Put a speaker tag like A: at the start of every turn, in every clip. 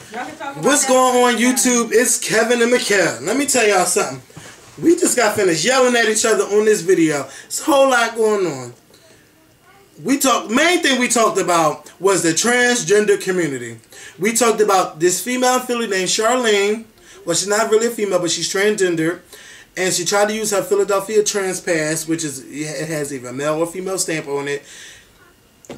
A: What's going on YouTube? It's Kevin and Mikkel. Let me tell y'all something. We just got finished yelling at each other on this video. There's a whole lot going on. Main thing we talked about was the transgender community. We talked about this female in Philly named Charlene. Well, she's not really a female, but she's transgender. And she tried to use her Philadelphia Trans Pass, which is, it has either a male or female stamp on it.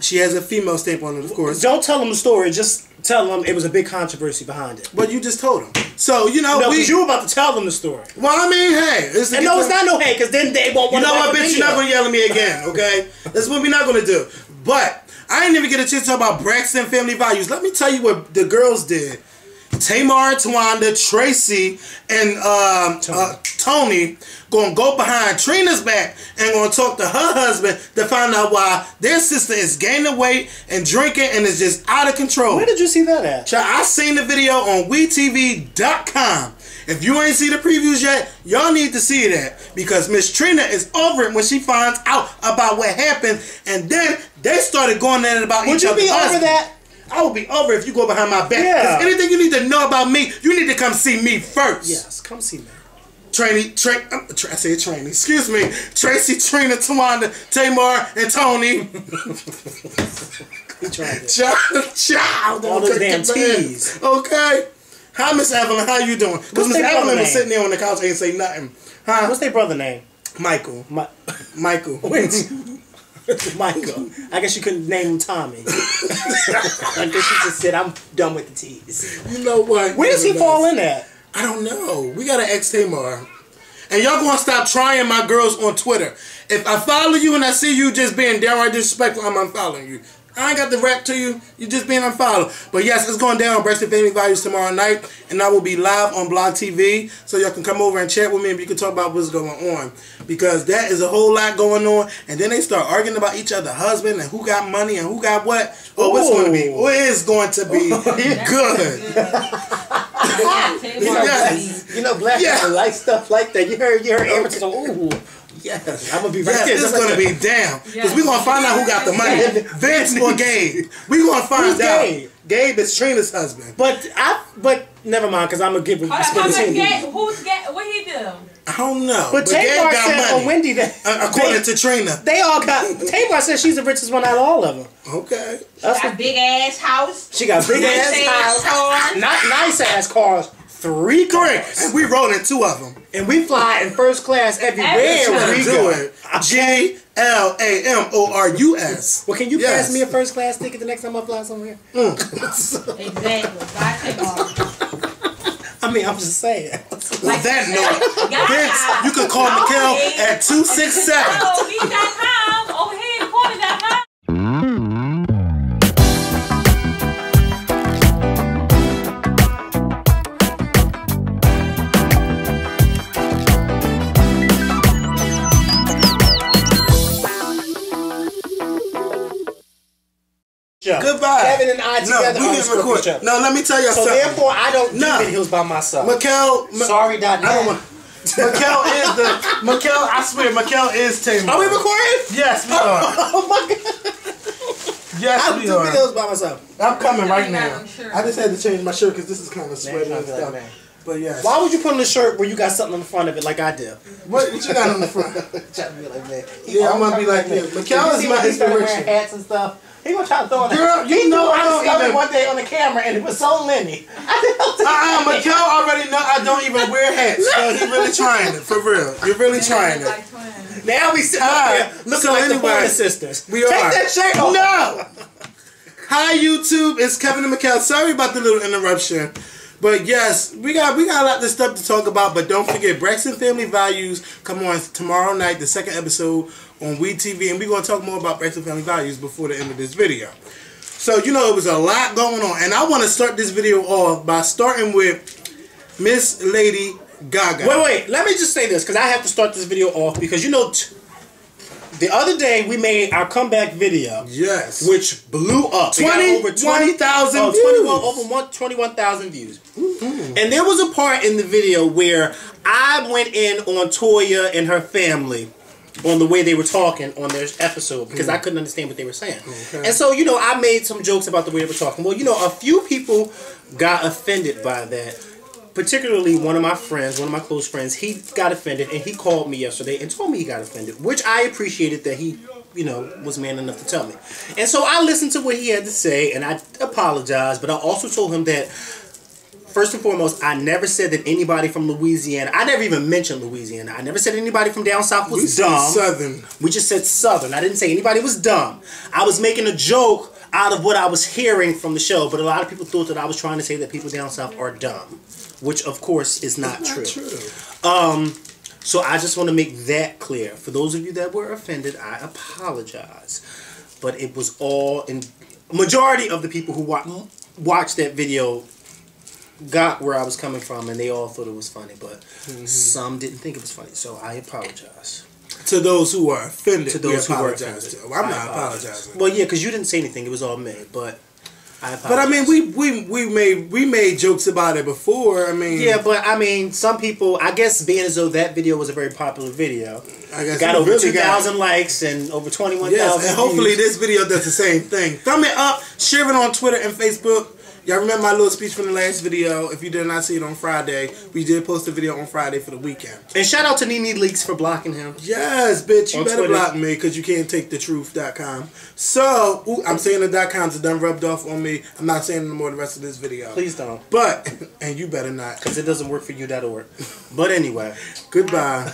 A: She has a female stamp on it, of course.
B: Don't tell them the story. Just tell them it was a big controversy behind it.
A: But you just told them. So, you know,
B: no, because you were about to tell them the story.
A: Well, I mean, hey.
B: It's not no hey, because then they won't want to.
A: You know what, bitch? You're not going to yell at me again, okay? That's what we're not going to do. But I didn't even get a chance to talk about Braxton family values. Let me tell you what the girls did. Tamar, Tawanda, Tracy, and Tony gonna go behind Trina's back and gonna talk to her husband to find out why their sister is gaining weight and drinking and is just out of control.
B: Where did you see that at?
A: I seen the video on WeTV.com. If you ain't see the previews yet, y'all need to see that because Miss Trina is over it when she finds out about what happened, and then they started going at it about each other.
B: Would you be over that?
A: I will be over if you go behind my back.
B: Yeah.
A: If anything you need to know about me, you need to come see me first.
B: Yes, come see me.
A: I said Trainy. Excuse me. Tracy, Trina, Tawanda, Tamar, and Tony.
B: He tried it.
A: Child.
B: All those damn T's.
A: Okay. Hi, Miss Evelyn. How you doing? Because Miss Evelyn was sitting there on the couch and ain't say nothing. Huh?
B: What's their brother name?
A: Michael. Michael.
B: Michael. I guess you couldn't name him Tommy. I guess she just said, I'm done with the T's.
A: You know what?
B: Where does he fall in at?
A: I don't know. We got to ex Tamar. And y'all going to stop trying my girls on Twitter. If I follow you and I see you just being downright disrespectful, I'm unfollowing you. I ain't got the rap to you. You just being unfollowed. But yes, it's going down on Braxton Family Values tomorrow night. And I will be live on Blog TV. So y'all can come over and chat with me and we can talk about what's going on. Because that is a whole lot going on. And then they start arguing about each other's husband and who got money and who got what. Oh, it's going to be. Oh, it's going to be good.
B: Yes. You know, black people like stuff like that. You heard Everton go, ooh. Yes, I'm gonna be right there.
A: It's gonna be down because we're gonna find out who got the money. Vince or Gabe. We're gonna find out. Gabe is Trina's husband.
B: But never mind, because I'm gonna give him.
C: Who's Gabe? What he do?
A: I don't know.
B: But Tamar said on Wendy that
A: according to Trina,
B: they all got. Tamar said she's the richest one out of all of them.
A: Okay.
C: She got big ass house.
B: She got big ass house. Not nice ass cars. 3 cars.
A: And we rolling 2 of them.
B: And we fly in first class everywhere we
A: do it. GLAMORUS.
B: Well, can you pass me a first class ticket the next time I fly somewhere?
C: Exactly.
B: I mean, I'm just saying.
A: With that note, Vince, you can call Mikkel at 267.
C: Over here in the corner.com.
A: Goodbye.
B: Kevin and I together on the record.
A: No, let me tell you something.
B: So therefore, I don't do videos by myself.
A: Mikkel,
B: sorry, Dad.
A: Mikkel is the Mikkel. I swear, Mikkel is Tamar.
B: Are we recording?
A: Yes, we are.
B: Oh my god.
A: Yes,
B: I don't do videos by myself.
A: I'm coming right now. I just had to change my shirt because this is kind of sweaty and stuff. But yes.
B: Why would you put on a shirt where you got something on the front of it like I did?
A: What you got on the front?
B: Trying to be like that.
A: Yeah, I'm gonna be like that. Mikkel is my inspiration.
B: Hats and stuff. He gonna try to throw it.
A: Girl, you know I don't even.
B: One day on the camera and it was so Lenny.
A: Mikkel already know I don't even wear hats. So he really trying it for real. You're really trying it.
B: Now we sit up here looking like the Porter sisters.
A: We are.
B: Take that shirt off.
A: No. Hi YouTube, it's Kevin and Mikkel. Sorry about the little interruption. But yes, we got a lot of stuff to talk about. But don't forget, Braxton Family Values come on tomorrow night, the 2nd episode on WeTV, and we're going to talk more about Braxton Family Values before the end of this video. So, you know, it was a lot going on. And I want to start this video off by starting with Miss Lady Gaga.
B: Wait. Let me just say this, because I have to start this video off, because, you know, the other day we made our comeback video.
A: Yes.
B: Which blew up.
A: 21,000 views.
B: Over 21,000 views. Mm-hmm. And there was a part in the video where I went in on Toya and her family. on the way they were talking on their episode because I couldn't understand what they were saying. Okay. And so, I made some jokes about the way they were talking. Well, a few people got offended by that. Particularly one of my friends, one of my close friends, he got offended and he called me yesterday and told me he got offended, which I appreciated that he, was man enough to tell me. And so I listened to what he had to say and I apologized, but I also told him that first and foremost, I never said that anybody from Louisiana, I never even mentioned Louisiana. I never said anybody from down south was dumb.
A: Southern.
B: We just said Southern. I didn't say anybody was dumb. I was making a joke out of what I was hearing from the show, but a lot of people thought that I was trying to say that people down south are dumb, which of course is not true. So I just want to make that clear. For those of you that were offended, I apologize. But it was all in majority of the people who watched that video got where I was coming from, and they all thought it was funny, but some didn't think it was funny. So I apologize
A: to those who are offended.
B: To those who are offended,
A: I'm not apologizing.
B: Well, yeah, because you didn't say anything; it was all me. But I apologize.
A: But I mean, we made jokes about it before. I mean,
B: yeah, but I mean, some people, I guess, being as though that video was a very popular video,
A: I guess
B: got over 2,000 likes and over 21,000.
A: Yes, and hopefully this video does the same thing. Thumb it up, share it on Twitter and Facebook. Y'all remember my little speech from the last video? If you did not see it on Friday, we did post a video on Friday for the weekend.
B: And shout out to Nene Leaks for blocking him.
A: Yes, bitch, you better
B: Twitter.
A: block me because you can't take the truth.com. So, I'm saying the .coms are done rubbed off on me. I'm not saying no more the rest of this video.
B: Please don't.
A: But, and you better not.
B: Because it doesn't work for you.org. But anyway.
A: Goodbye.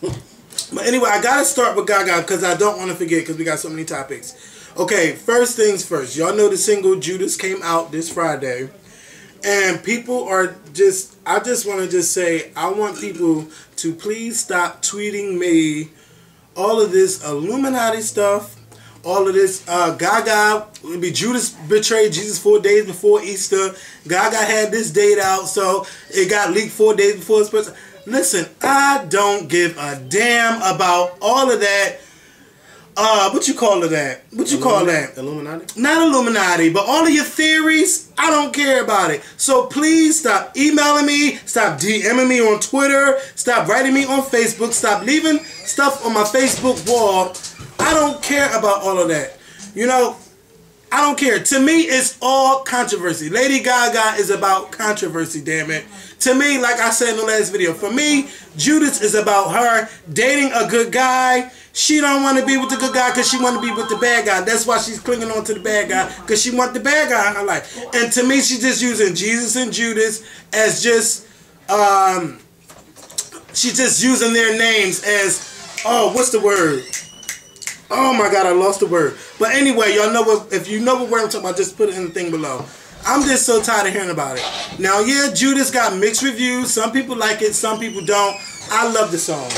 A: But anyway, I got to start with Gaga because I don't want to forget because we got so many topics. Okay, first things first. Y'all know the single Judas came out this Friday. And people are just, I just want to just say, I want people to please stop tweeting me all of this Illuminati stuff, all of this Gaga, it'd be Judas betrayed Jesus 4 days before Easter. Gaga had this date out, so it got leaked 4 days before his birthday. Listen, I don't give a damn about all of that. What you call that? What you call that?
B: Illuminati?
A: Not Illuminati, but all of your theories, I don't care about it. So please stop emailing me, stop DMing me on Twitter, stop writing me on Facebook, stop leaving stuff on my Facebook wall. I don't care about all of that. I don't care. To me, it's all controversy. Lady Gaga is about controversy, damn it. To me, like I said in the last video, for me, Judas is about her dating a good guy. She don't want to be with the good guy because she want to be with the bad guy. That's why she's clinging on to the bad guy, because she want the bad guy in her life. And to me, she's just using Jesus and Judas as just, she's just using their names as, oh, what's the word? Oh my God, I lost the word. But anyway, y'all know what, if you know what word I'm talking about, just put it in the thing below. I'm just so tired of hearing about it. Now, yeah, Judas got mixed reviews. Some people like it, some people don't. I love the song.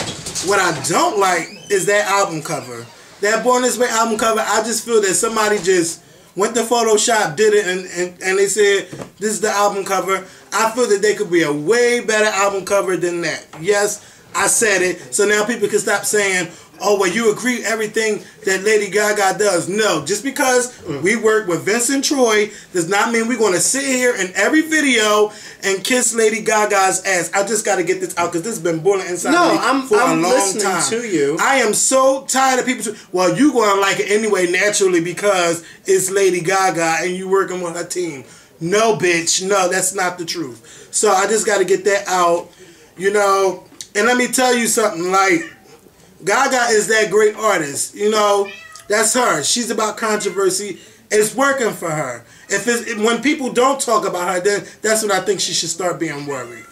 A: What I don't like is that album cover. That Born This Way album cover, I just feel that somebody just went to Photoshop, did it, and they said, this is the album cover. I feel that they could be a way better album cover than that. Yes, I said it. So now people can stop saying, oh, well, you agree everything that Lady Gaga does. No, just because we work with Vincent Troy does not mean we're going to sit here in every video and kiss Lady Gaga's ass. I just got to get this out because this has been boiling inside me for a long
B: listening
A: time.
B: To you.
A: I am so tired of people. Well, you're going to like it anyway naturally because it's Lady Gaga and you working with her team. No, bitch. No, that's not the truth. So I just got to get that out, And let me tell you something, like, Gaga is that great artist, that's her. She's about controversy. It's working for her. When people don't talk about her, then that's when I think she should start being worried.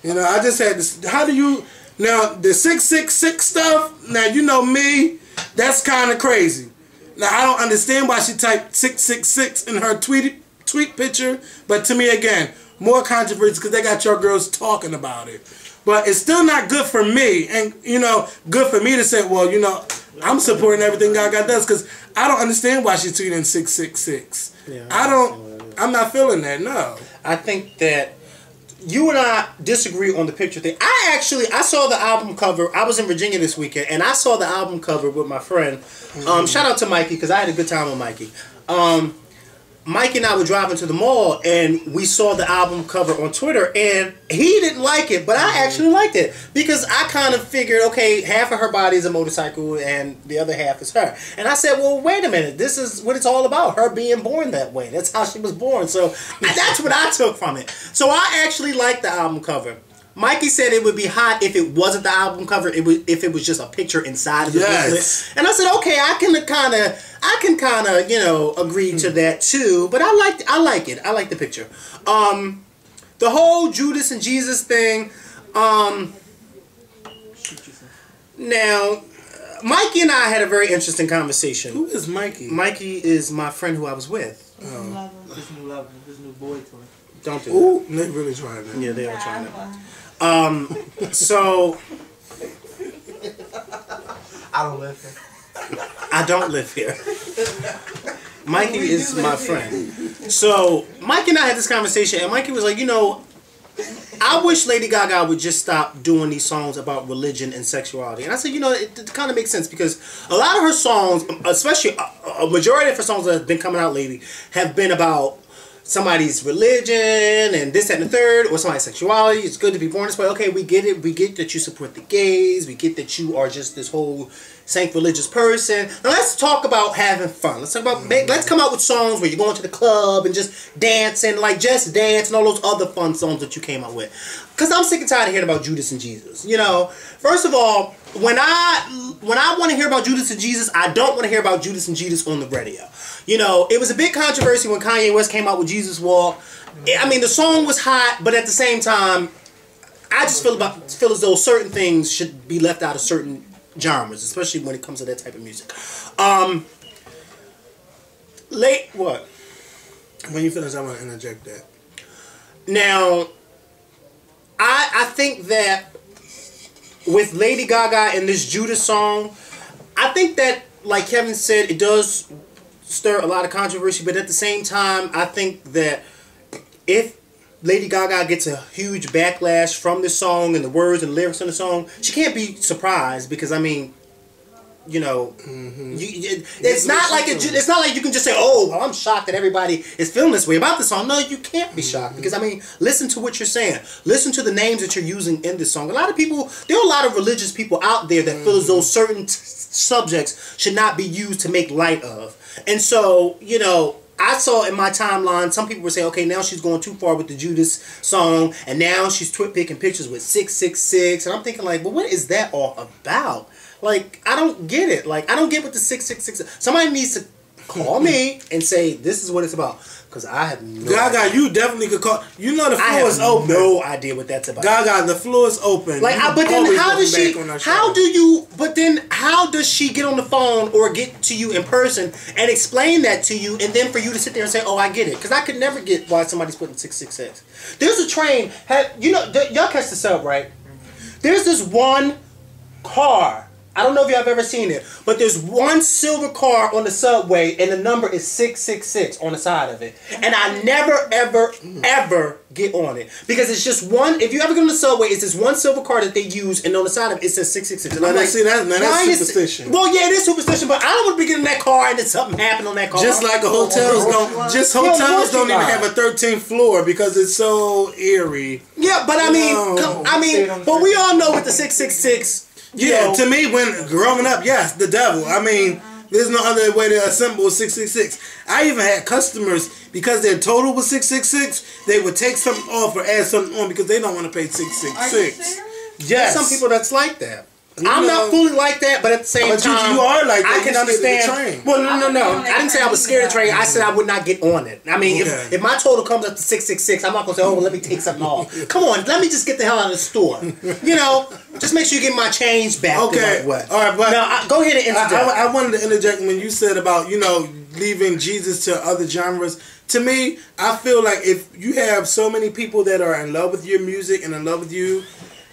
A: I just had this. How do you now the 666 stuff? Now you know me. That's kind of crazy. Now I don't understand why she typed 666 in her tweet picture, but to me again, more controversy because they got your girls talking about it. But it's still not good for me, and good for me to say, well, I'm supporting everything Gaga does because I don't understand why she's tweeting 666. Yeah, I'm not feeling that. No,
B: I think that you and I disagree on the picture thing. I saw the album cover. I was in Virginia this weekend, and I saw the album cover with my friend. Shout out to Mikey because I had a good time with Mikey. Mike and I were driving to the mall and we saw the album cover on Twitter, and he didn't like it, but I actually liked it because I kind of figured, okay, half of her body is a motorcycle and the other half is her. And I said, well, wait a minute, this is what it's all about, her being born that way. That's how she was born. So that's what I took from it. So I actually liked the album cover. Mikey said it would be hot if it wasn't the album cover. If it was just a picture inside of the booklet. And I said, okay, I can kind of agree to that too. But I like it. I like the picture. The whole Judas and Jesus thing. Now, Mikey and I had a very interesting conversation.
A: Who is Mikey?
B: Mikey is my friend who I was with.
D: His new boy toy.
B: Don't do
A: Ooh, they really trying that.
B: Yeah, they are trying to. So
D: I don't live here.
B: I don't live here. Mikey is my friend. So Mikey and I had this conversation, and Mikey was like, I wish Lady Gaga would just stop doing these songs about religion and sexuality. And I said, it kind of makes sense because a lot of her songs, especially a majority of her songs that have been coming out lately, have been about somebody's religion and this, that, and the third, or somebody's sexuality. It's good to be born this way. Okay, we get it. We get that you support the gays. We get that you are just this whole sanctimonious person. Now let's talk about having fun. Let's talk about let's come out with songs where you're going to the club and just dancing, like Just Dance and all those other fun songs that you came out with. Because I'm sick and tired of hearing about Judas and Jesus. First of all, when I want to hear about Judas and Jesus, I don't want to hear about Judas and Jesus on the radio. It was a big controversy when Kanye West came out with Jesus Walk. I mean, the song was hot, but at the same time, I just feel as though certain things should be left out of certain genres, especially when it comes to that type of music. What?
A: When you finish, I want to interject that.
B: Now, I think that with Lady Gaga and this Judas song, I think that, like Kevin said, it does stir a lot of controversy, but at the same time, I think that if Lady Gaga gets a huge backlash from this song and the words and lyrics in the song, she can't be surprised because, I mean, it's not like you can just say, oh, well, I'm shocked that everybody is feeling this way about this song. No, you can't be shocked because, I mean, listen to what you're saying. Listen to the names that you're using in this song. There are a lot of religious people out there that feel as though certain subjects should not be used to make light of. And so, I saw in my timeline, some people were saying, okay, now she's going too far with the Judas song, and now she's picking pictures with 666, and I'm thinking, like, well, what is that all about? Like, I don't get it. Like, I don't get what the 666... Somebody needs to call me and say, this is what it's about. Because I have no
A: Gaga,
B: idea.
A: you definitely could call... the floor is open.
B: No idea what that's about.
A: Gaga, the floor is open.
B: Like, but then how does she get on the phone or get to you in person and explain that to you, and then for you to sit there and say, oh, I get it? Because I could never get why somebody's putting 666. There's a train... y'all catch the sub, right? There's this one car... I don't know if y'all have ever seen it, but there's one silver car on the subway, and the number is 666 on the side of it. And I never, ever, ever get on it. Because it's just one, if you ever go on the subway, it's this one silver car that they use, and on the side of it, it says 666. And I'm like,
A: that's superstition.
B: Well, yeah, it is superstition, but I don't want to be getting in that car and then something happened on that car.
A: Just like hotels don't even have a 13th floor because it's so eerie.
B: Yeah, but but we all know with the 666...
A: to me, when growing up, yes, the devil. I mean, there's no other way to assemble 666. I even had customers, because their total was 666, they would take something off or add something on because they don't want to pay 666. Yes.
B: There's some people that's like that. I'm not fully like that, but at the same time,
A: you are like that.
B: I can understand. Well, no. I didn't say I was scared of train. I said I would not get on it. I mean, if my total comes up to 666, I'm not gonna say, oh, well, let me take something off. Come on, let me just get the hell out of the store. Just make sure you get my change back.
A: Okay.
B: All right, but now go ahead and interject.
A: I wanted to interject when you said about leaving Jesus to other genres. To me, I feel like if you have so many people that are in love with your music and in love with you,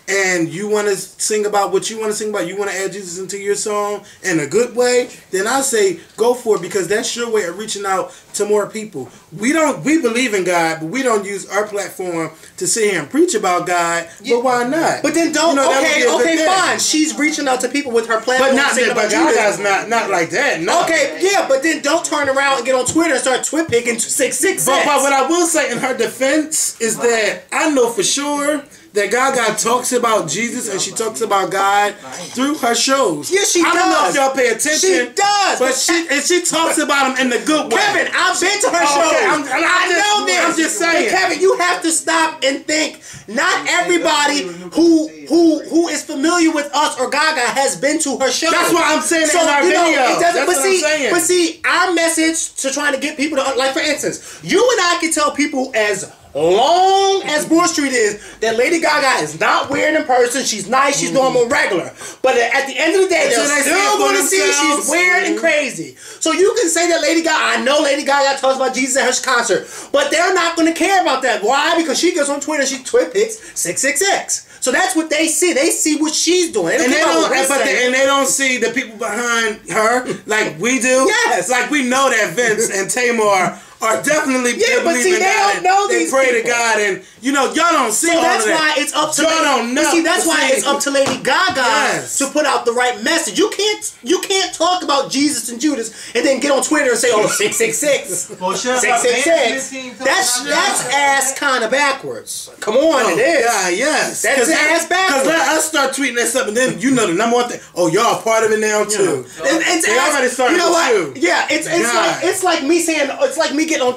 A: and you want to sing about what you want to sing about, you want to add Jesus into your song in a good way, then I say go for it, because that's your way of reaching out to more people. We believe in God, but we don't use our platform to sit here and preach about God. But why not?
B: But then don't. Okay, fine. She's reaching out to people with her platform.
A: But not
B: about
A: Gaga's not like that. No.
B: Okay, yeah, but then don't turn around and get on Twitter and start twit picking 666.
A: But what I will say in her defense is that I know for sure that Gaga talks about Jesus and she talks about God through her shows.
B: Yeah, she does.
A: I don't know if y'all pay attention.
B: She does.
A: But she talks about him in the good way.
B: Kevin, I've been to her shows.
A: Okay,
B: I know this.
A: I'm just saying.
B: But Kevin, you have to stop and think. Not everybody who is familiar with us or Gaga has been to her show.
A: That's what I'm saying in our video. That's what I'm saying.
B: But see, our message to trying to get people to, like for instance, you and I can tell people as long as Broad Street is that Lady Gaga is not weird in person. She's nice. She's normal, regular. But at the end of the day, they're still going to see she's weird and crazy. So you can say that Lady Gaga. I know Lady Gaga talks about Jesus at her concert, but they're not going to care about that. Why? Because she goes on Twitter and she twit picks 666. So that's what they see. They see what she's doing.
A: And they don't see the people behind her like we do.
B: Yes.
A: Like we know that Vince and Tamar are definitely
B: but see, they don't know these
A: people. They pray
B: people.
A: to God, and y'all don't see
B: so
A: all
B: that's
A: of that.
B: why it's up to
A: y'all don't know.
B: But see, that's why it's up to Lady Gaga
A: Yes.
B: to put out the right message. You can't talk about Jesus and Judas and then get on Twitter and say, "Oh, 666,
D: Well,
B: 666." That's ass kind of backwards. Come on, it is.
A: Yeah, yes.
B: That's ass backwards.
A: Because let us start tweeting that stuff, and then the number one thing. Oh, y'all part of it now too.
B: They
A: already started.
B: You know what?
A: You.
B: Yeah, it's like me saying it's like me getting on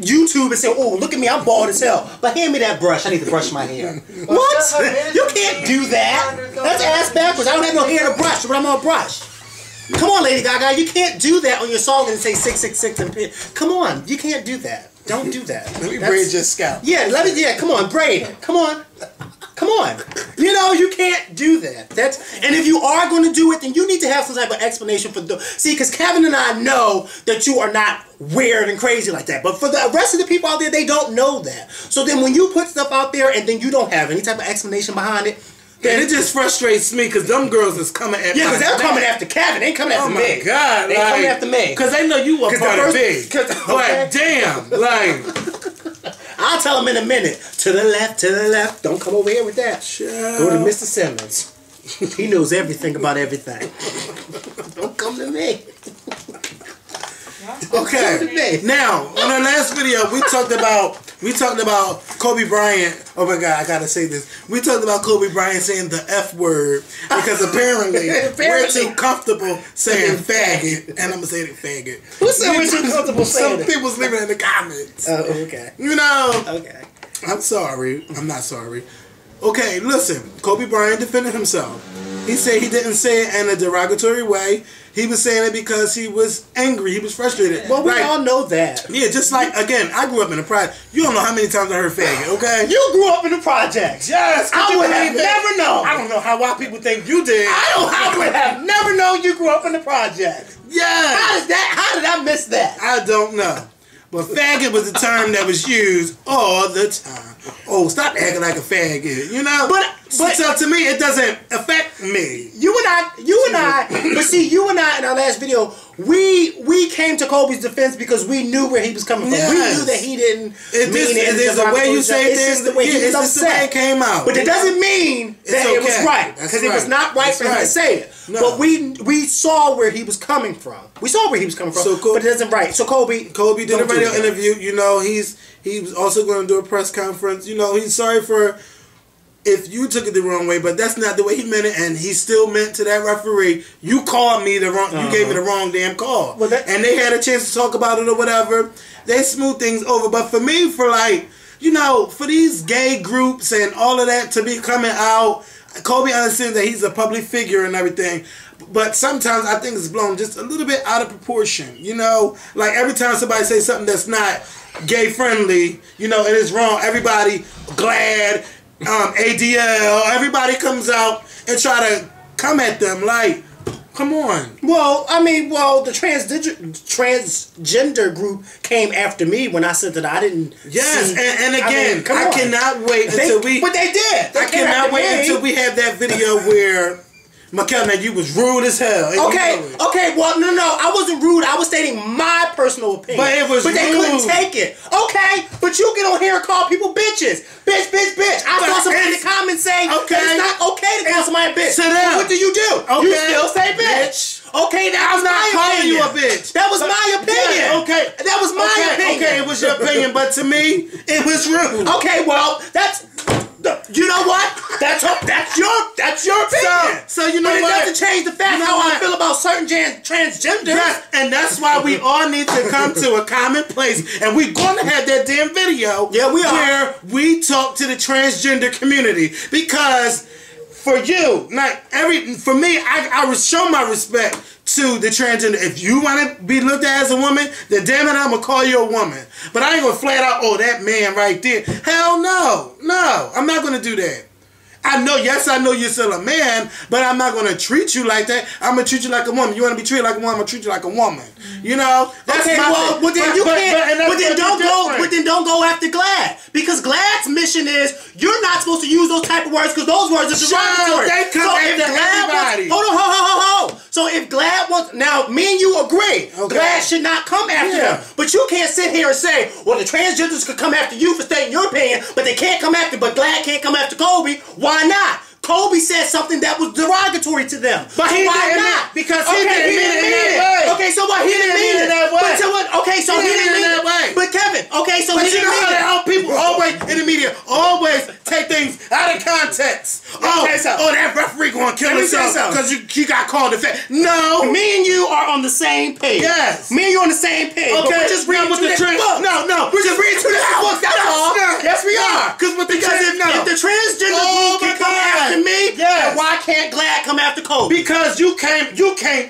B: YouTube and saying, "Oh, look at me, I'm bald as hell." But hand me that brush. I need to brush my hair. What? You can't do that. That's ass backwards. I don't have no hair to brush, but I'm gonna brush. Come on, Lady Gaga. You can't do that on your song and say 666 and pin. Come on, you can't do that. Don't do that.
A: Let me braid your scalp.
B: Yeah, come on, braid. Come on. Come on. You can't do that. And if you are going to do it, then you need to have some type of explanation for see, because Kevin and I know that you are not weird and crazy like that. But for the rest of the people out there, they don't know that. So then when you put stuff out there and then you don't have any type of explanation behind it,
A: then it just frustrates me because them girls is coming after
B: because they're coming after Kevin. They ain't coming after me.
A: Oh my God.
B: They coming after me.
A: Because they know you were part of Big. Like, damn.
B: I'll tell him in a minute. To the left, to the left. Don't come over here with that. Go to Mr. Simmons. He knows everything about everything. Don't come to me.
A: Okay. Now, on our last video, we talked about Kobe Bryant. Oh my God, I gotta say this. We talked about Kobe Bryant saying the F word because apparently we're too comfortable saying faggot, and I'm gonna say it faggot.
B: Who said we're too comfortable saying it?
A: Some people's leaving it in the comments.
B: Oh, okay.
A: Okay. I'm sorry. I'm not sorry. Okay, listen. Kobe Bryant defended himself. He said he didn't say it in a derogatory way. He was saying it because he was angry. He was frustrated.
B: Well, we all know that.
A: Yeah, just like, again, I grew up in the project. You don't know how many times I heard faggot, okay?
B: You grew up in the projects.
A: Yes.
B: I would have never known.
A: I don't know why people think you did.
B: I would have never known you grew up in the projects.
A: Yeah.
B: How did I miss that?
A: I don't know. But faggot was the term that was used all the time. Oh, stop acting like a faggot, But so to me, it doesn't affect me.
B: You and I, but see, you and I in our last video, we came to Kobe's defense because we knew where he was coming from.
A: Yes.
B: We knew that he didn't mean it.
A: There's the way you say things.
B: It's just the way he was upset.
A: It came out.
B: But it doesn't mean that it was right. Because it was not right for him to say it. No. But we saw where he was coming from. We saw where he was coming from, but it isn't right. So Kobe
A: did a radio interview. He was also going to do a press conference. He's sorry for if you took it the wrong way, but that's not the way he meant it, and he still meant to that referee, you called me the wrong, you gave me the wrong damn call. And they had a chance to talk about it or whatever. They smooth things over. But for me, for these gay groups and all of that to be coming out, Kobe understands that he's a public figure and everything. But sometimes I think it's blown just a little bit out of proportion. Like every time somebody says something that's not gay friendly, and it's wrong, everybody glad. ADL, everybody comes out and try to come at them like, Come on.
B: Well, I mean, the transgender group came after me when I said that I didn't.
A: Yes,
B: see,
A: and again, I cannot wait
B: But they did.
A: I cannot wait until we have that video where McKenna, you was rude as hell.
B: Okay, well, no, I wasn't rude. I was stating my personal opinion.
A: But it was
B: But they couldn't take it. Okay, but you get on here and call people bitches. Bitch. I saw somebody in the comments saying that it's not okay to call somebody a bitch.
A: Sit down.
B: What do? You
A: Okay.
B: still say bitch. Okay, that was
A: I'm not
B: my
A: calling
B: opinion.
A: you a bitch.
B: That was my opinion.
A: Yeah, okay.
B: That was my opinion.
A: Okay, it was your opinion, but to me, it was rude.
B: Okay, well, that's... You know what? That's your opinion.
A: So you know
B: but
A: what?
B: It doesn't change the fact how I feel about certain transgenders.
A: Yes, and that's why we all need to come to a common place, and we're going to have that damn video.
B: Yeah, we are.
A: Where we talk to the transgender community, because for you, for me, I would show my respect to the transgender. If you want to be looked at as a woman, then damn it, I'm gonna call you a woman. But I ain't gonna flat out, oh, that man right there. Hell no, I'm not gonna do that. I know you're still a man, but I'm not gonna treat you like that. I'm gonna treat you like a woman. You wanna be treated like a woman, I'm gonna treat you like a woman. You know? That's
B: okay, well, then don't go after Glad, because Glad's mission is you're not supposed to use those type of words because those words are derogatory.
A: They come after everybody.
B: Hold on. So if Glad wants, now me and you agree, Glad should not come after them. But you can't sit here and say, well, the transgenders could come after you for stating your opinion, but they can't come after, but Glad can't come after Kobe. Why not? Kobe said something that was derogatory to them.
A: But he didn't mean it. Because he didn't mean it in that way.
B: Okay, so what? He didn't mean it that way. But so what? Okay, so he didn't mean it that way. But Kevin, okay, so he didn't mean it.
A: How people always in the media always take things out of context. Oh, that referee going to kill himself because he got called a fat. No,
B: me and you are on the same page.
A: Yes,
B: me and you on the same page.
A: Okay,
B: we're just reading two different books.
A: No,
B: we're just reading two different books. That's all. Yes, we are.
A: Because
B: if the transgender group can come after me, then why can't Glad come after Kobe?
A: Because you came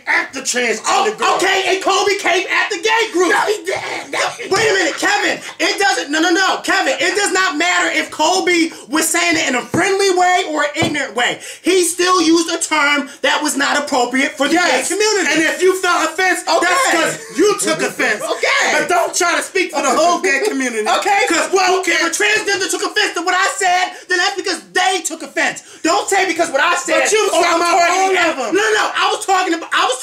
A: after transgender group.
B: Okay, and Kobe came after gay group. No, he didn't. Wait a minute, Kevin. It doesn't. No, Kevin. It does not matter if Kobe was saying it in a friendly way or an ignorant way. He still used a term that was not appropriate for the gay community.
A: And if you felt offense, that's because you took offense.
B: Okay.
A: But don't try to speak for the whole gay community.
B: Okay. Because if a transgender took offense to what I said, then that's because they took offense. Don't say because what I said.
A: But you was talking about all of them.
B: No. I was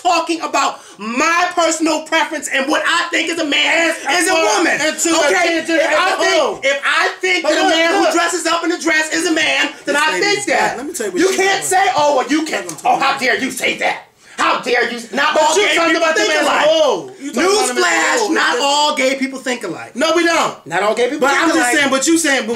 B: talking about my personal preference and what I think is a man is a woman. Okay. If I think that a man who dresses up in a dress is a man, then I think that.
A: Let me tell you what
B: you can't say, oh, well, you can't. Oh, how dare you say that? How dare you? Not all gay people think alike. Newsflash, not all gay people think alike.
A: No, we don't.
B: Not all gay people think alike.
A: But I'm just saying, we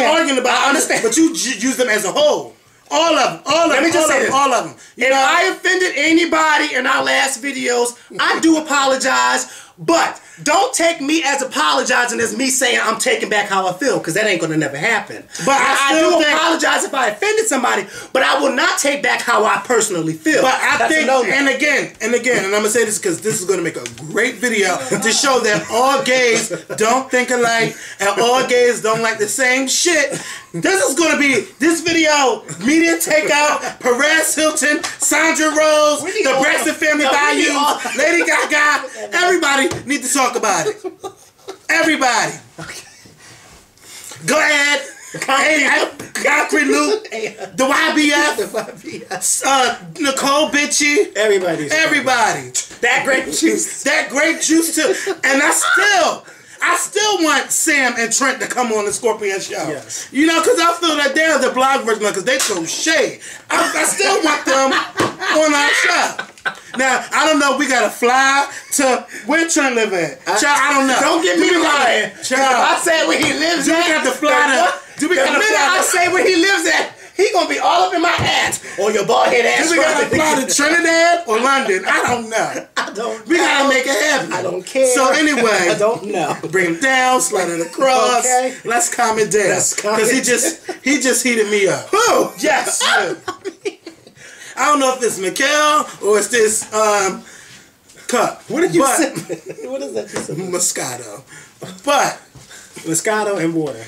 A: arguing about,
B: I understand.
A: But you use them as a whole. All of them. Let me just say this. All of them.
B: If I offended anybody in our last videos, I do apologize. But don't take me as apologizing as me saying I'm taking back how I feel, because that ain't gonna never happen. But I do apologize if I offended somebody, but I will not take back how I personally feel.
A: But I think, and again, and I'm gonna say this because this is gonna make a great video to show that all gays don't think alike and all gays don't like the same shit. This is gonna be this video. Media Takeout, Perez Hilton, Sandra Rose, the Braxton Family Values, Lady Gaga, everybody need to talk about it. Everybody. Okay. Glad. Concrete Luke. The YBF. Nicole Bitchy.
B: Everybody.
A: That grape juice. That grape juice too. And I still want Sam and Trent to come on the Scorpion show. Yes. You know, because I feel that they're the blog version because they throw shade. I still want them on our show. Now, I don't know, we gotta fly to where Trent live at. Child, I don't know.
B: Don't get me lying. Child, I said where he lives at.
A: We got to fly to
B: I say where he lives at, he gonna be all up in my ass. Or your bald head ass.
A: Do we gotta fly to Trinidad or London? I don't know. We gotta make it happen.
B: I don't care.
A: So anyway,
B: I don't know.
A: Bring him down, slide it across.
B: Okay.
A: Let's calm it down. Because he just heated me up. Who? Yes. I don't know if it's Mikhail or it's this cup.
B: What did you say? What is that?
A: Moscato. But
B: Moscato and water.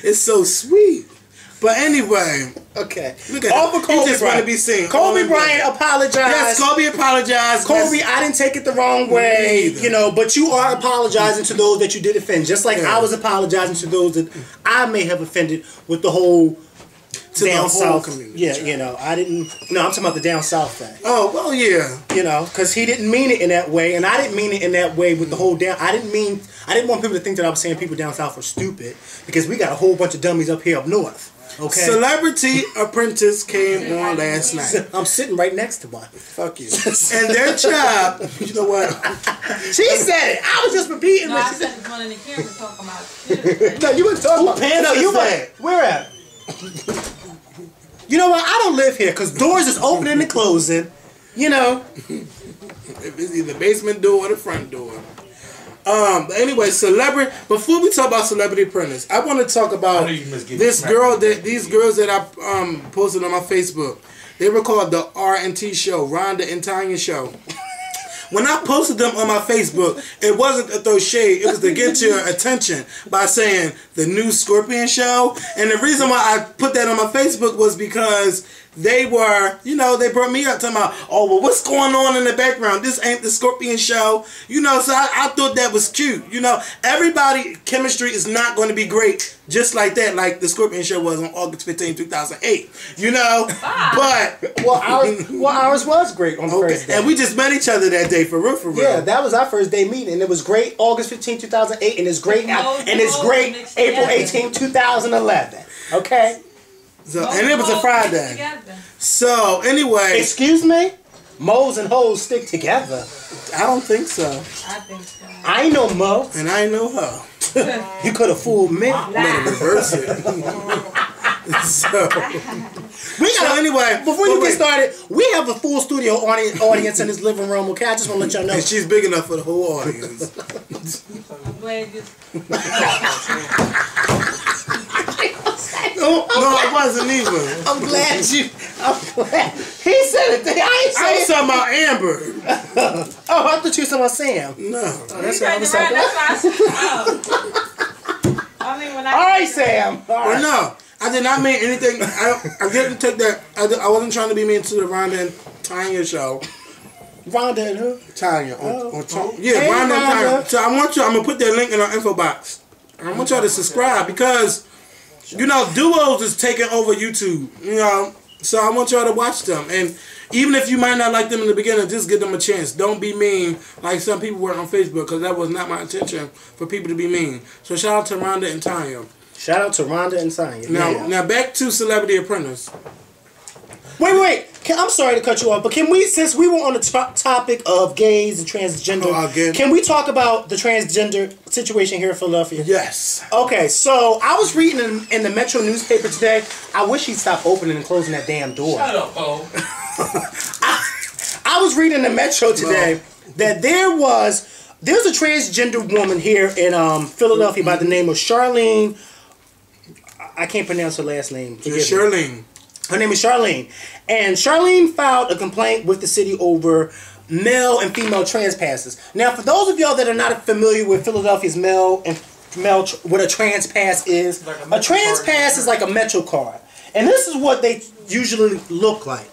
A: It's so sweet. But anyway,
B: Okay.
A: Look at
B: All
A: him.
B: for Kobe
A: He just want to
B: Bryant.
A: be seen.
B: Kobe Bryant apologized.
A: Yes, Kobe apologized.
B: Kobe, I didn't take it the wrong way,
A: Me
B: you know, but you are apologizing to those that you did offend, just like
A: Yeah.
B: I was apologizing to those that I may have offended with the whole
A: To
B: down
A: the whole
B: south
A: community.
B: Yeah, you know, I didn't. No, I'm talking about the down south thing.
A: Oh, well, yeah.
B: You know, because he didn't mean it in that way, and I didn't mean it in that way with the whole down. I didn't want people to think that I was saying people down south are stupid, because we got a whole bunch of dummies up here up north. Okay.
A: Celebrity Apprentice came on last night.
B: I'm sitting right next to one.
A: Fuck you. And their job, you know what?
B: She said it. I was just repeating
C: No,
B: what
C: I
B: she
C: said
B: said.
C: it's one in the camera talking about shit.
B: No, you weren't talking about.
A: pants
B: No,
A: is
B: you
A: that?
B: weren't. Where at? You know what? I don't live here because doors is opening and closing. You know.
A: If it's either the basement door or the front door. But anyway, celebrity. Before we talk about Celebrity Apprentice, I want to talk about these girls that I posted on my Facebook. They were called the R&T Show, Rhonda and Tanya Show. When I posted them on my Facebook, it wasn't to throw shade. It was to get your attention by saying the new Scorpion Show. And the reason why I put that on my Facebook was because they were, you know, they brought me up talking about, oh, well, what's going on in the background? This ain't the Scorpion Show. You know, so I thought that was cute. You know, everybody, chemistry is not going to be great just like that, like the Scorpion Show was on August 15, 2008. You know? But,
B: ours was great on the first day.
A: and we just met each other that day, for real, for real.
B: Yeah, that was our first day meeting, and it was great August 15, 2008, and it's great April 18, 2011. Okay?
A: So, and it was a Friday. So, anyway.
B: Excuse me? Moles and hoes stick together.
A: I don't think so.
C: I think so.
B: I ain't no Mo.
A: And I ain't know her.
B: You could have fooled me.
A: Better reverse it. Anyway,
B: Before you get started, we have a full studio audience in this living room, okay? I just want to let y'all know.
A: and she's big enough for the whole audience.
C: I'm glad you.
A: No, it wasn't even.
B: I'm glad. He said it. I ain't
A: I was
B: saying.
A: talking about Amber.
B: Oh, I thought you were talking about Sam.
A: No.
B: That's
C: You
B: what I
C: turned
B: was
C: around,
B: saying.
C: that's why I said, oh. I mean, when I
B: All right, Sam. All
A: But
B: right.
A: no, I did not mean anything. I didn't take that. I wasn't trying to be mean to the Rhonda and Tanya show.
B: Rhonda and who?
A: Tanya. Yeah,
B: Hey,
A: Rhonda and Tanya.
B: Rhonda.
A: So I'm going to put that link in our info box. I want y'all to subscribe because, you know, duos is taking over YouTube. You know, so I want y'all to watch them. And even if you might not like them in the beginning, just give them a chance. Don't be mean like some people were on Facebook, because that was not my intention for people to be mean. So shout out to Rhonda and Tanya.
B: Shout out to Rhonda and Tanya.
A: Now back to Celebrity Apprentice.
B: Wait. I'm sorry to cut you off, but can we, since we were on the topic of gays and transgender,
A: again?
B: can we talk about the transgender situation here in Philadelphia?
A: Yes.
B: Okay, so I was reading in the Metro newspaper today. I wish he'd stop opening and closing that damn door.
D: Shut up, Bo.
B: I was reading in the Metro today that there's a transgender woman here in Philadelphia by the name of Charlene. I can't pronounce her last name. Forgive me.
A: Charlene.
B: Her name is Charlene. And Charlene filed a complaint with the city over male and female trans passes. Now, for those of y'all that are not familiar with Philadelphia's what a trans pass is, a trans pass is like a Metro card. And this is what they usually look like.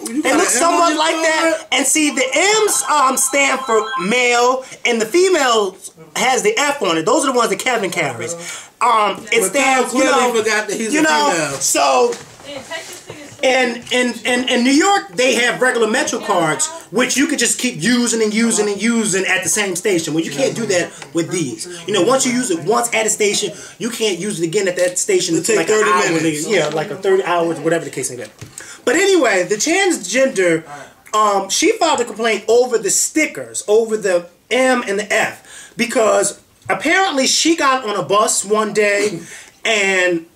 B: They look somewhat like that. And see, the M's stand for male, and the female has the F on it. Those are the ones that Kevin carries. It stands,
A: forgot that he's a female.
B: So in New York, they have regular Metro cards, which you could just keep using and using and using at the same station. Well, you can't do that with these. You know, once you use it once at a station, you can't use it again at that station.
A: It takes
B: like
A: 30
B: an hour,
A: minutes.
B: Yeah, like a 30 hours, whatever the case may be. But anyway, the transgender, she filed a complaint over the stickers, over the M and the F, because apparently she got on a bus one day and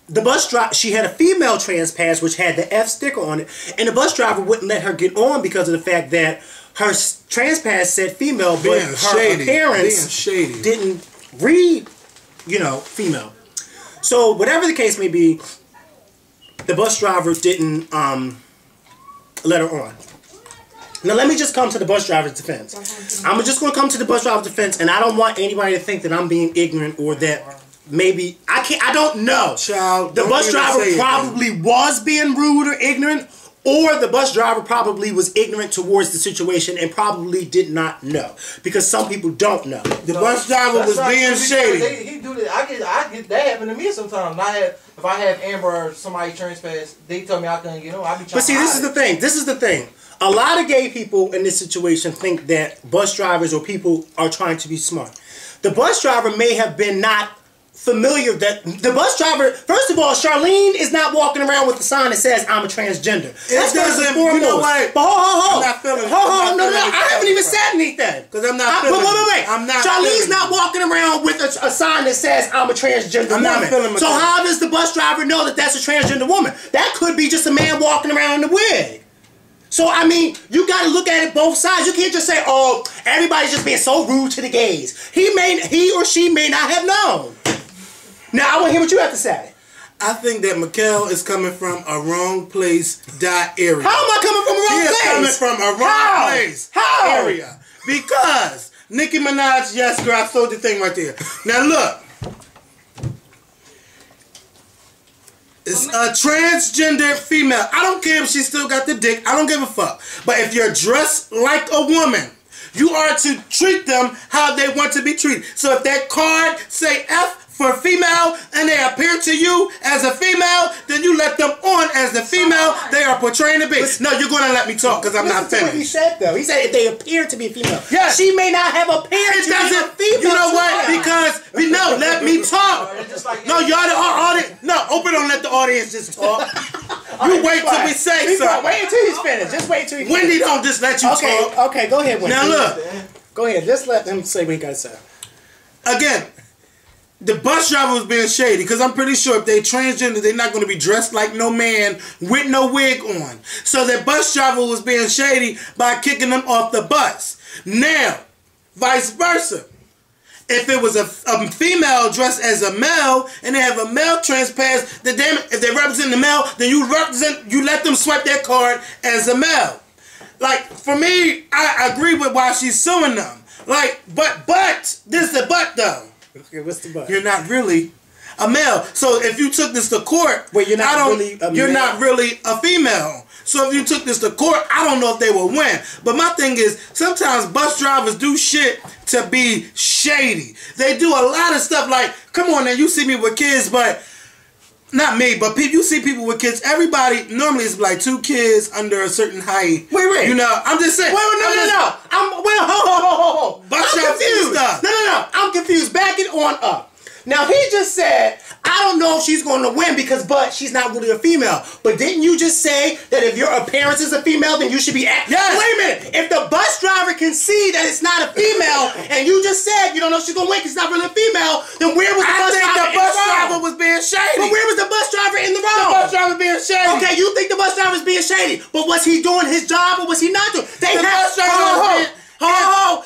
B: the bus driver, she had a female trans pass which had the F sticker on it, and the bus driver wouldn't let her get on because of the fact that her trans pass said female, but her appearance didn't read, female. So whatever the case may be, the bus driver didn't let her on. Now let me just come to the bus driver's defense. I'm just going to come to the bus driver's defense, and I don't want anybody to think that I'm being ignorant or that maybe I don't know.
A: Child,
B: the bus driver probably was being rude or ignorant, or the bus driver probably was ignorant towards the situation and probably did not know, because some people don't know.
A: The bus driver was being shady.
D: He do that. I get that happen to me sometimes. If I have Amber or somebody trespass, they tell me I couldn't get on. I be trying.
B: But see, this is the thing. This is the thing. A lot of gay people in this situation think that bus drivers or people are trying to be smart. The bus driver may have been not familiar that the bus driver, first of all, Charlene is not walking around with a sign that says I'm a transgender.
A: It doesn't, you know what?
B: But hold.
A: I'm not feeling it.
B: No, I haven't even said anything.
A: Because I'm not feeling it.
B: Wait.
A: I'm not
B: Charlene's not walking around with a sign that says I'm a transgender woman.
A: Not feeling it.
B: So how does the bus driver know that that's a transgender woman? That could be just a man walking around in a wig. So, I mean, you got to look at it both sides. You can't just say, oh, everybody's just being so rude to the gays. He or she may not have known. Now, I want to hear what you have to say.
A: I think that Mikkel is coming from a wrong place, area.
B: How am I coming from a wrong place?
A: He is coming from a wrong place, area. Because Nicki Minaj, yes, girl, I sold the thing right there. Now, look. It's a transgender female. I don't care if she still got the dick. I don't give a fuck. But if you're dressed like a woman, you are to treat them how they want to be treated. So if that card say F for female and they appear to you as a female, then you let them on as the female they are portraying to be. No, you're going to let me talk because I'm not finished.
B: What he said, though. He said if they appear to be female.
A: Yes.
B: She may not have appeared to be a female.
A: You know what? Because, no, let me talk. No, y'all the audience. No, open don't let the audience just talk. You wait till we say something.
B: Wait until he's finished. Just wait until he's finished.
A: Wendy don't just let you talk.
B: Okay, go ahead, Wendy.
A: Now look.
B: Go ahead. Just let him say what he got to say.
A: Again, the bus driver was being shady because I'm pretty sure if they transgender, they're not going to be dressed like no man with no wig on. So the bus driver was being shady by kicking them off the bus. Now, vice versa. If it was a female dressed as a male and they have a male trespass, then damn it, if they represent the male, then you let them swipe their card as a male. Like, for me, I agree with why she's suing them. Like, but, this is the but though.
B: Okay, what's the but?
A: You're not really a male. So if you took this to court,
B: well, you're not
A: really a female. So if you took this to court, I don't know if they will win. But my thing is, sometimes bus drivers do shit to be shady. They do a lot of stuff like, come on now, you see me with kids, but not me, but you see people with kids. Everybody normally is like 2 kids under a certain height.
B: Wait.
A: You know, I'm just saying.
B: No. Hold.
A: Bus drivers do stuff.
B: No. I'm confused. Back it on up. Now, he just said, I don't know if she's going to win but she's not really a female. But didn't you just say that if your appearance is a female, then you should be...
A: Yes.
B: Wait a minute. If the bus driver can see that it's not a female, and you just said you don't know if she's going to win because she's not really a female, then where was the bus driver?
A: I think the bus driver was being shady.
B: But where was the bus driver in the wrong?
A: The bus driver being shady.
B: Okay, you think the bus driver was being shady, but was he doing his job or was he not doing?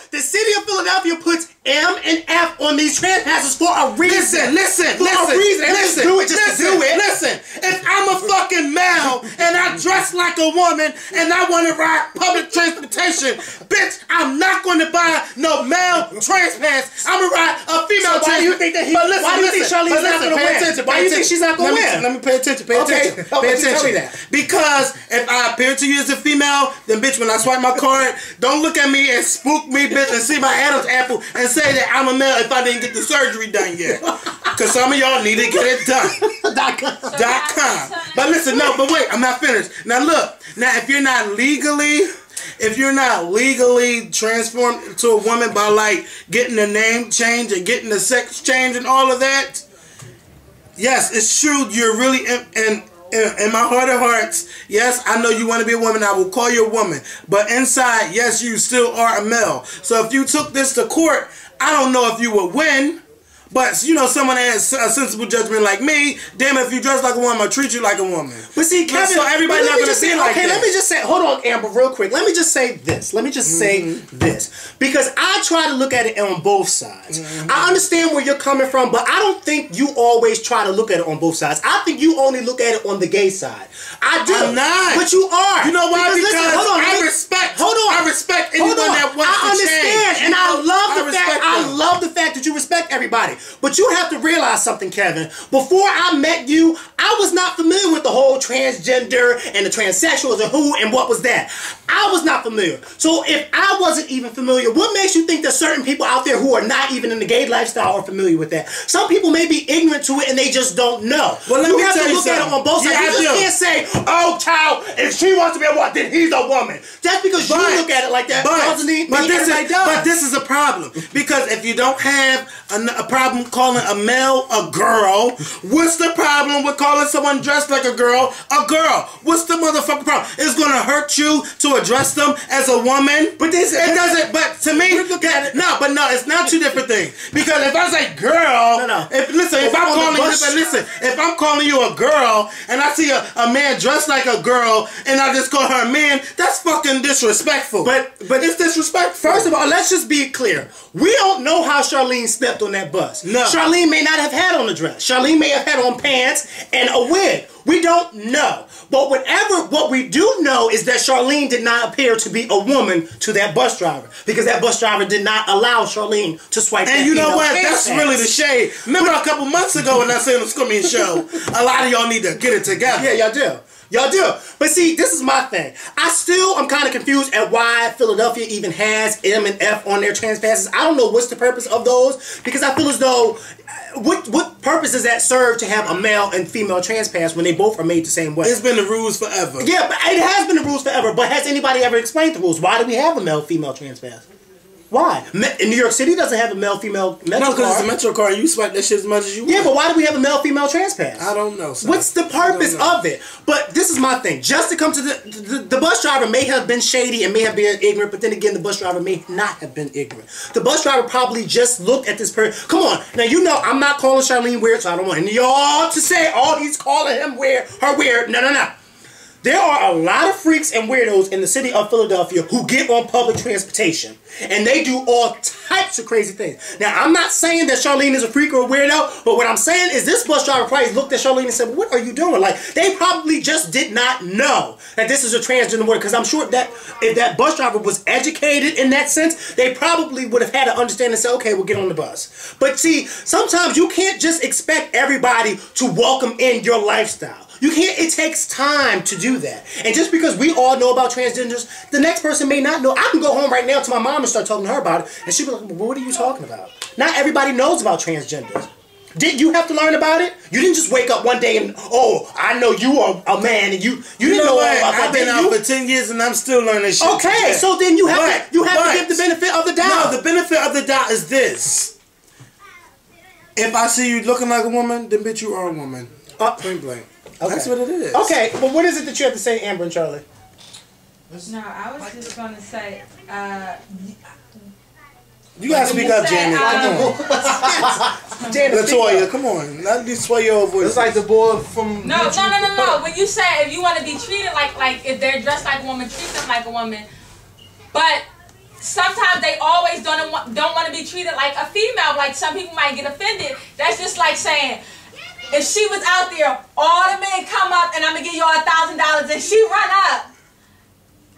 B: The city of Philadelphia puts M and F on these trespassers for a reason.
A: Listen.
B: Do it just to do it.
A: Listen, if I'm a fucking male and I dress like a woman and I want to ride public transportation, bitch, I'm not going to buy no male trespass. I'm going to ride a female
B: transportation. Why do you think that why do you think Charlene's not going to win? Why do you think she's not going to win?
A: Let me pay attention. Pay attention.
B: Tell me that.
A: Because if I appear to you as a female, then bitch, when I swipe my card, don't look at me and spook me, bitch, and see my Adam's apple and say that I'm a male if I didn't get the surgery done yet. Because some of y'all need to get it done. .com. But listen, but wait, I'm not finished. Now look, if you're not legally transformed to a woman by like getting the name change and getting the sex change and all of that, yes, it's true. You're really in my heart of hearts, yes, I know you want to be a woman. I will call you a woman. But inside, yes, you still are a male. So if you took this to court, I don't know if you would win. But, you know, someone that has a sensible judgment like me, damn, if you dress like a woman, I'll treat you like a woman.
B: But see, Kevin,
A: so everybody's not going to see like that.
B: Okay, let me just say, hold on, Amber, real quick. Let me just say this. Because I try to look at it on both sides. I understand where you're coming from, but I don't think you always try to look at it on both sides. I think you only look at it on the gay side. I do.
A: I'm not.
B: But you are.
A: You know why? Because
B: I
A: respect anyone that wants to change.
B: I understand, and I love the fact that you respect everybody. But you have to realize something, Kevin. Before I met you, I was not familiar with the whole transgender and the transsexuals and who and what was that. I was not familiar. So if I wasn't even familiar, what makes you think that certain people out there who are not even in the gay lifestyle are familiar with that? Some people may be ignorant to it and they just don't know.
A: Well, let
B: you
A: me
B: have
A: tell
B: to
A: you
B: look at it on both sides.
A: Yeah,
B: You just can't say, oh, child, if she wants to be a what, then he's a woman. Just because you look at it like that doesn't mean everybody does.
A: But this is a problem. Because if you don't have a problem calling a male a girl, what's the problem with calling someone dressed like a girl a girl? What's the motherfucking problem? It's going to hurt you to address them as a woman. But it doesn't. But to me, look at it. No, it's not two different things. Because if I say girl, if I'm calling you a girl and I see a man dressed like a girl and I just call her a man, that's fucking disrespectful. But it's disrespectful.
B: First of all, let's just be clear. We don't know how Charlene slept on that bus.
A: No.
B: Charlene may not have had on a dress. Charlene may have had on pants and a wig. We don't know. But what we do know is that Charlene did not appear to be a woman to that bus driver. Because that bus driver did not allow Charlene to swipe
A: and
B: that
A: you know what?
B: That's
A: really the shade. Remember a couple months ago when I said on the Scummy Show, a lot of y'all need to get it together.
B: Yeah, y'all do. Y'all do. But see, this is my thing. I'm kind of confused at why Philadelphia even has M and F on their trans passes. I don't know what's the purpose of those, because I feel as though, what purpose does that serve to have a male and female trans pass when they both are made the same way?
A: It's been the rules forever.
B: Yeah, but it has been the rules forever, but has anybody ever explained the rules? Why do we have a male-female trans pass? Why? In New York City doesn't have a male-female Metro
A: No, because
B: card.
A: it's a Metro card and you swipe that shit as much as you want.
B: Yeah, but why do we have a male-female trans pass?
A: I don't know, son.
B: What's the purpose of it? But this is my thing. Just to come to the bus driver may have been shady and may have been ignorant, but then again, the bus driver may not have been ignorant. The bus driver probably just looked at this person. Come on. Now, you know, I'm not calling Charlene weird, so I don't want any of y'all to say, oh, he's calling him weird, her weird. No. There are a lot of freaks and weirdos in the city of Philadelphia who get on public transportation. And they do all types of crazy things. Now, I'm not saying that Charlene is a freak or a weirdo, but what I'm saying is this bus driver probably looked at Charlene and said, what are you doing? Like, they probably just did not know that this is a transgender word. Because I'm sure that if that bus driver was educated in that sense, they probably would have had to understand and say, okay, we'll get on the bus. But see, sometimes you can't just expect everybody to welcome in your lifestyle. You can't, it takes time to do that. And just because we all know about transgenders, the next person may not know. I can go home right now to my mom and start talking to her about it, and she'll be like, well, what are you talking about? Not everybody knows about transgenders. Did you have to learn about it? You didn't just wake up one day and, oh, I know you are a man, and you didn't know all about that.
A: I've been out for 10 years and I'm still learning shit.
B: Okay, so then you have to give the benefit of the doubt.
A: No, the benefit of the doubt is this. If I see you looking like a woman, then bitch, you are a woman. Point blank. Okay. That's what it is.
B: Okay, but what is it that you have to say, Amber and Charlie?
C: No, I was just going to say,
A: you gotta speak up, Janet. Come on. Latoya, come on. Not this sway-your voice.
D: It's like the boy from...
C: No. When you say if you want to be treated like if they're dressed like a woman, treat them like a woman. But sometimes they always don't want to be treated like a female. Like some people might get offended. That's just like saying, if she was out there, all the men come up and I'm going to give you all $1,000 and she run up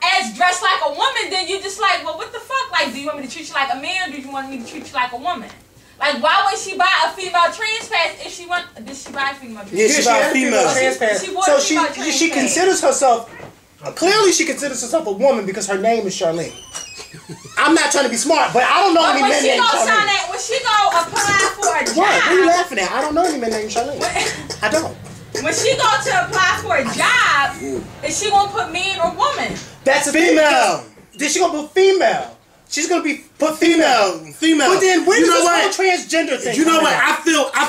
C: as dressed like a woman, then you're just like, well, what the fuck? Like, do you want me to treat you like a man or do you want me to treat you like a woman? Like, why would she buy a female trans pass if she want? Did she buy a female trans pass?
A: Yeah, she bought a female
B: trans pass.
C: So
B: she considers herself, clearly she considers herself a woman because her name is Charlene. I'm not trying to be smart, but I don't know any men named Charlene.
C: When she go apply for a job.
B: What are you laughing at? I don't know any men named Charlene. I don't.
C: When she go to apply for a job, is she gonna put man or woman?
B: That's a female. Then she gonna put female. She's gonna be put female. But then when does this whole transgender thing?
A: You know what? I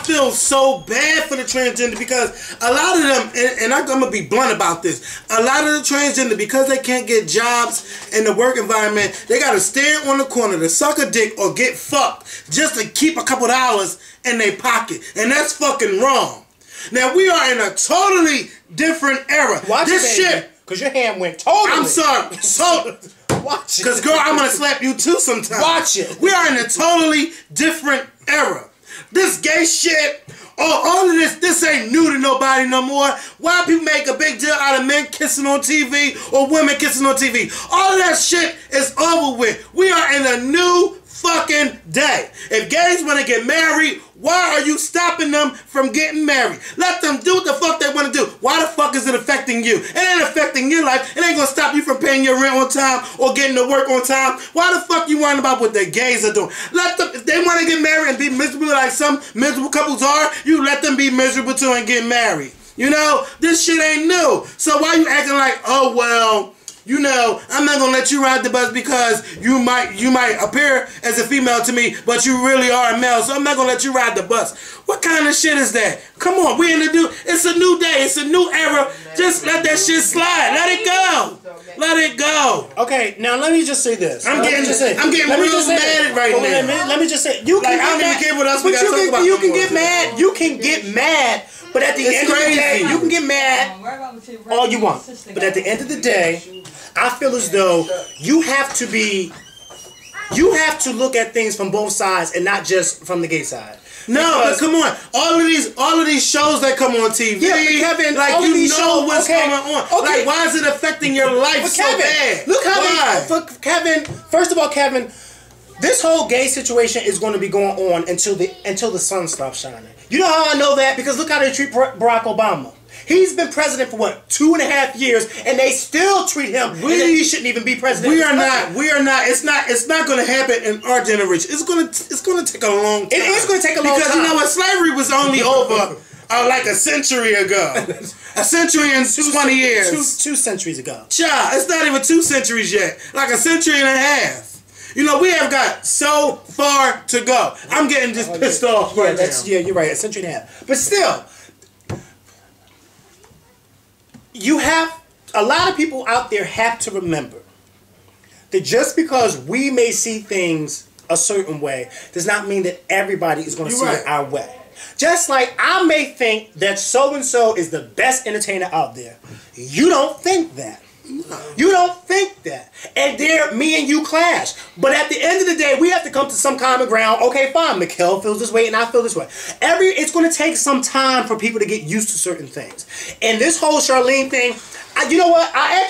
A: feel so bad for the transgender because a lot of them, and I'm gonna be blunt about this. A lot of the transgender, because they can't get jobs in the work environment, they gotta stand on the corner to suck a dick or get fucked just to keep a couple dollars in their pocket, and that's fucking wrong. Now we are in a totally different era.
B: Watch
A: this shit.
B: Because your hand went totally.
A: I'm sorry. So.
B: Watch it.
A: Because, girl, I'm going to slap you too sometime.
B: Watch it.
A: We are in a totally different era. This gay shit, all of this ain't new to nobody no more. Why people make a big deal out of men kissing on TV or women kissing on TV? All of that shit is over with. We are in a new fucking day. If gays want to get married, why are you stopping them from getting married? Let them do what the fuck they want to do. Why the fuck is it affecting you? It ain't affecting your life. It ain't gonna stop you from paying your rent on time or getting to work on time. Why the fuck you worrying about what the gays are doing? Let them, if they want to get married and be miserable like some miserable couples are, you let them be miserable too and get married. You know, this shit ain't new. So why you acting like, oh well, you know, I'm not gonna let you ride the bus because you might appear as a female to me, but you really are a male, so I'm not gonna let you ride the bus. What kind of shit is that? Come on, we in the new, it's a new day, it's a new era. Just let that shit slide. Let it go. Let it go.
B: Okay, now let me just say this.
A: I'm getting real mad right now.
B: Let me just say, you can
A: I don't even care what else we gotta talk about.
B: You can get mad. You can get mad. But at the end of the day, you can get mad all you want. But at the end of the day, I feel as though you have to look at things from both sides and not just from the gay side.
A: No, but come on. All of these shows that come on TV,
B: yeah, Kevin,
A: like you know what's going on. Okay. Like, why is it affecting your life so bad?
B: Look how Kevin. First of all, Kevin, this whole gay situation is going to be going on until the sun stops shining. You know how I know that? Because look how they treat Barack Obama. He's been president for what, 2.5 years, and they still treat him. He shouldn't even be president.
A: We are not. It's not going to happen in our generation. It's going to take a long time.
B: It is going to take a long time
A: because you know what? Slavery was only over like a century ago. A century and 20 years.
B: Two centuries ago.
A: Child, it's not even 2 centuries yet. Like a century and a half. You know, we have got so far to go. I'm getting just pissed off right now.
B: Yeah, you're right. A century and a half. But still, a lot of people out there have to remember that just because we may see things a certain way does not mean that everybody is going to see it our way. Just like I may think that so-and-so is the best entertainer out there. You don't think that. You don't think that. And there, me and you clash. But at the end of the day, we have to come to some common ground. Okay, fine. Mikhail feels this way and I feel this way. It's going to take some time for people to get used to certain things. And this whole Charlene thing, you know what? I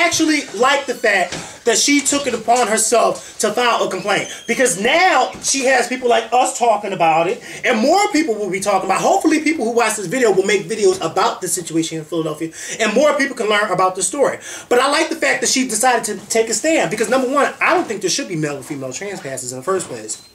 B: actually like the fact that she took it upon herself to file a complaint, because now she has people like us talking about it, and more people will be talking about. Hopefully, people who watch this video will make videos about the situation in Philadelphia, and more people can learn about the story. But I like the fact that she decided to take a stand, because number one, I don't think there should be male and female trans passes in the first place.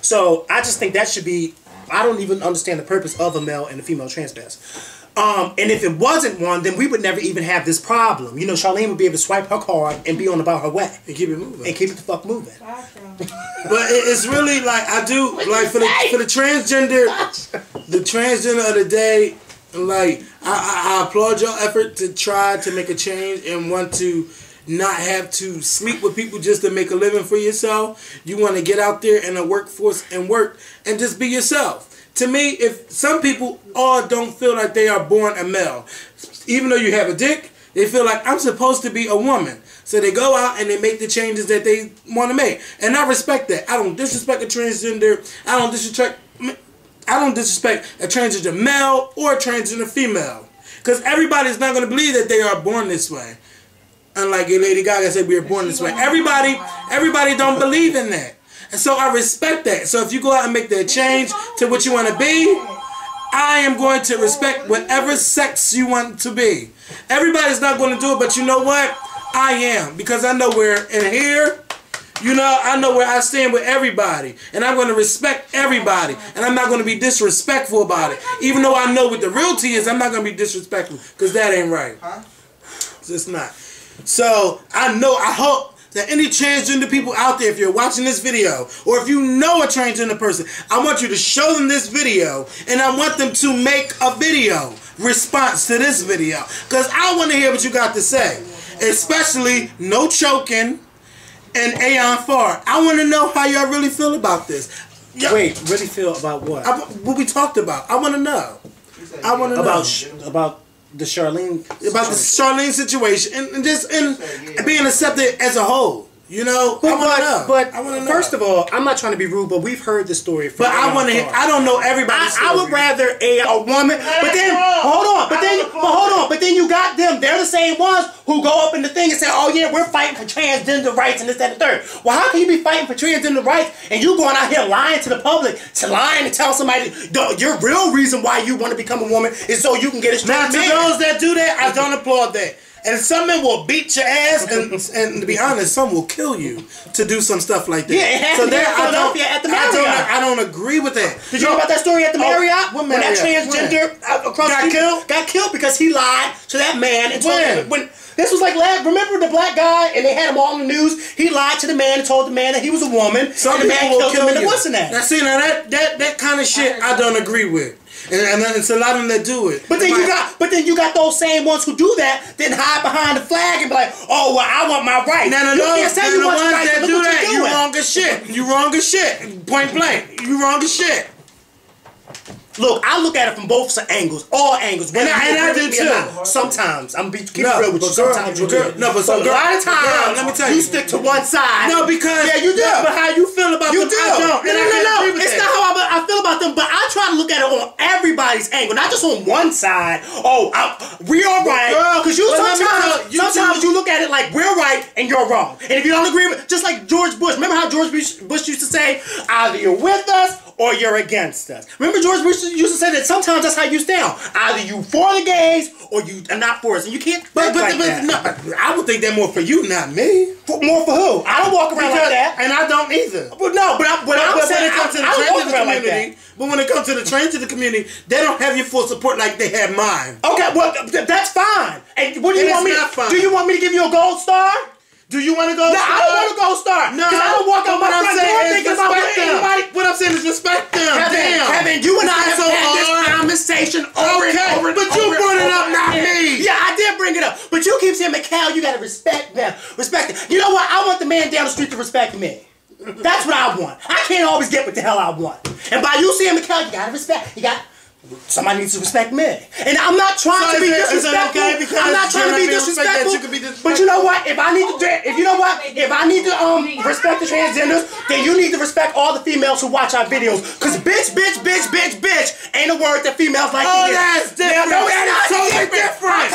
B: So I just think that should be. I don't even understand the purpose of a male and a female trans pass. And if it wasn't one, then we would never even have this problem. You know, Charlene would be able to swipe her card and be on about her way.
A: And keep it moving.
B: And keep it the fuck moving.
A: But it's really like, I do, like for the transgender of the day, like, I applaud your effort to try to make a change and want to not have to sleep with people just to make a living for yourself. You want to get out there in the workforce and work and just be yourself. To me, if some people all don't feel like they are born a male, even though you have a dick, they feel like I'm supposed to be a woman. So they go out and they make the changes that they want to make. And I respect that. I don't disrespect a transgender. I don't disrespect a transgender male or a transgender female. Because everybody's not going to believe that they are born this way. Unlike Lady Gaga said, we are born this way. Everybody don't believe in that. And so I respect that. So if you go out and make that change to what you want to be, I am going to respect whatever sex you want to be. Everybody's not going to do it, but you know what? I am. Because I know where in here, you know, I know where I stand with everybody. And I'm going to respect everybody. And I'm not going to be disrespectful about it. Even though I know what the real tea is, I'm not going to be disrespectful. Because that ain't right. It's just not. So I hope that any transgender people out there, if you're watching this video, or if you know a transgender person, I want you to show them this video, and I want them to make a video response to this video, because I want to hear what you got to say, especially no choking and Aeon Far. I want to know how y'all really feel about this.
B: Wait, really feel about what?
A: What we talked about. I want to know. I want to know
B: about the Charlene
A: situation and just being accepted as a whole. You know, I want to know.
B: But
A: I wanna know.
B: first of all, I'm not trying to be rude, but we've heard the story. From
A: But I want to hear. I don't know everybody's story.
B: I would rather a woman. But then hold on. But then you got them. They're the same ones who go up in the thing and say, "Oh yeah, we're fighting for transgender rights and this, that, and the third." Well, how can you be fighting for transgender rights and you going out here lying to the public, lying and telling somebody your real reason why you want to become a woman is so you can get a straight man?
A: Now, to those that do that, I don't applaud that. And some men will beat your ass, and to be honest, some will kill you to do some stuff like that.
B: Yeah, it happened in Philadelphia at the Marriott.
A: I don't agree with that.
B: Did you know about that story at the Marriott?
A: When
B: that transgender got killed because he lied to that man. And told him, when this was like remember the black guy, and they had him all in the news. He lied to the man and told the man that he was a woman.
A: Some
B: and the
A: people
B: man
A: will
B: killed him.
A: kill you.
B: What's in that?
A: Now see, that kind of shit I don't agree with. And it's a lot of them that do it.
B: But then you got those same ones who do that, then hide behind the flag and be like, "Oh well, I want my right."
A: Now the ones that do that, you wrong as shit. You wrong as shit. Point blank, you wrong as shit.
B: Look, I look at it from both angles, all angles.
A: And I do too.
B: Sometimes I'm keep it real with you. Sometimes you do.
A: No, but a lot of times, let me tell you,
B: stick to one side.
A: No, because
B: you do.
A: But how you feel about them? I don't.
B: No. It's not how I feel about them, but I try to look at it on everybody's angle, not just on one side. Oh, we are right, because sometimes you look at it like we're right and you're wrong, and if you don't agree with, just like George Bush. Remember how George Bush used to say, either you're with us or you're against us. Remember George Bush used to say that sometimes that's how you stand. Either you for the gays or you are not for us. And you can't think like that.
A: No, I would think that more for you, not me.
B: More for who? I don't walk around like that.
A: And I don't either.
B: But no, but I'm saying
A: when it comes to the transgender community, but when it comes to the transgender community, they don't have your full support like they have mine.
B: Okay, well, that's fine. And what do you want me to do? You want me to give you a gold star?
A: Do you want to go?
B: No, I don't want to go star. No, because I don't walk out my front door thinking about anybody.
A: What I'm saying is respect them.
B: Kevin, you and I have had this conversation over and over.
A: But you brought it up, not me.
B: Yeah, I did bring it up. But you keep saying, Mikhail, you got to respect them. Respect them. You know what? I want the man down the street to respect me. That's what I want. I can't always get what the hell I want. And by you saying, Mikhail, you got to respect. Somebody needs to respect me. And I'm not trying to be disrespectful. I'm not trying to be disrespectful. But you know what? If I need to respect the transgenders, then you need to respect all the females who watch our videos. Cause bitch ain't a word that females like to hear.
A: Oh, that's different.
B: No, that's totally different.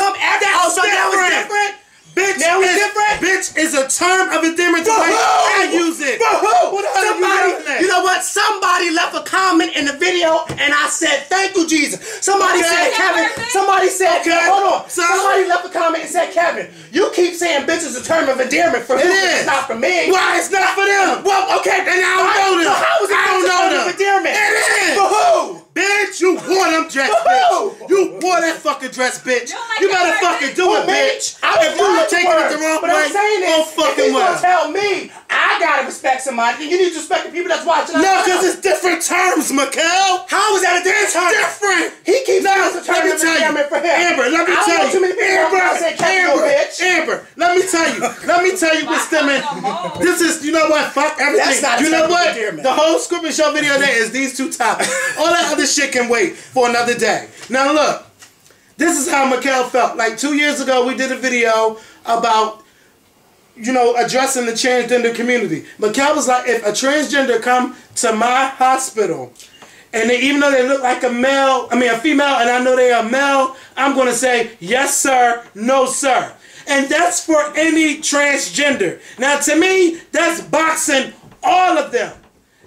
B: That was different.
A: Bitch is a term of endearment the way I use it.
B: For who? You know what? Somebody left a comment in the video and I said, "Thank you, Jesus." Somebody said, Kevin. Somebody said, hold on. Somebody left a comment and said, "Kevin, you keep saying bitch is a term of endearment for who? It's not for me."
A: Why? It's not for them.
B: Well, okay.
A: And I don't know them.
B: So how is it a term of endearment?
A: It is.
B: For who?
A: Bitch, you wore them dress, bitch. You wore that fucking dress, bitch. You better fucking do it, bitch. If you were taking it the wrong way,
B: I'm saying
A: oh fucking
B: well.
A: well.
B: Tell me I gotta respect somebody, then you need to respect the people that's watching.
A: No, because it's different terms, Mikhail.
B: How is that a different term?
A: It's different.
B: He keeps saying it's a term of endearment for him.
A: Amber, let me tell you. Amber, let me tell you, Miss Stimmin. This is, you know what? Fuck everything. You know what? The whole Scoop and Show video there is these two topics. All that other shit can wait for another day. Now look, this is how Mikhail felt. Like 2 years ago, we did a video about, you know, addressing the transgender community. Mikhail was like, if a transgender come to my hospital, and even though they look like a female, and I know they are male, I'm going to say, yes, sir, no, sir. And that's for any transgender. Now, to me, that's boxing all of them.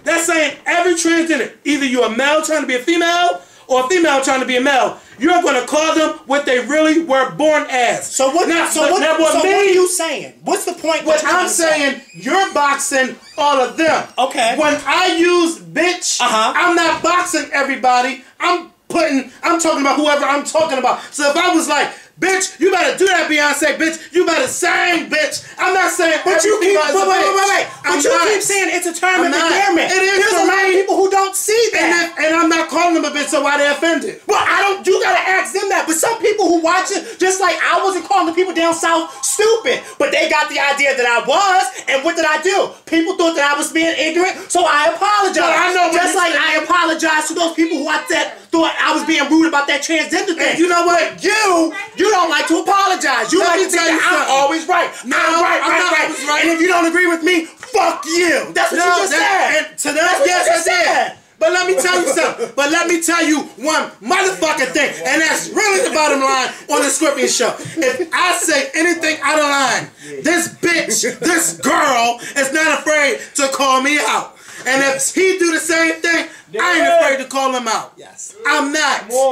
A: That's saying every transgender, either you're a male trying to be a female, or a female trying to be a male, you're going to call them what they really were born as.
B: So what are you saying? What's the point?
A: What I'm saying, you're boxing all of them.
B: Okay.
A: When I use bitch, I'm not boxing everybody. I'm talking about whoever I'm talking about. So if I was like, bitch, you better do that, Beyonce, bitch. You better sing, bitch. I'm not saying
B: but you keep
A: wait.
B: But you keep saying it's a term of endearment.
A: It is.
B: There's a lot of people who don't see that.
A: And I'm not calling them a bitch, so why they offended?
B: Well, you gotta ask them that. But some people who watch it, just like I wasn't calling the people down south stupid, but they got the idea that I was, and what did I do? People thought that I was being ignorant, so I apologize.
A: Well, I know
B: just like I apologize to those people who I said thought I was being rude about that transgender thing.
A: And you know what?
B: You don't like to apologize. You like to think that I'm always right.
A: No,
B: I'm right. And if you don't agree with me, fuck you. That's what you just said.
A: And to that, yes, I did. But let me tell you something. But let me tell you one motherfucking thing. And that's really the bottom line on the Scorpion Show. If I say anything out of line, this bitch, this girl is not afraid to call me out. And if he do the same thing, I ain't afraid to call him out.
B: Yes.
A: I'm not.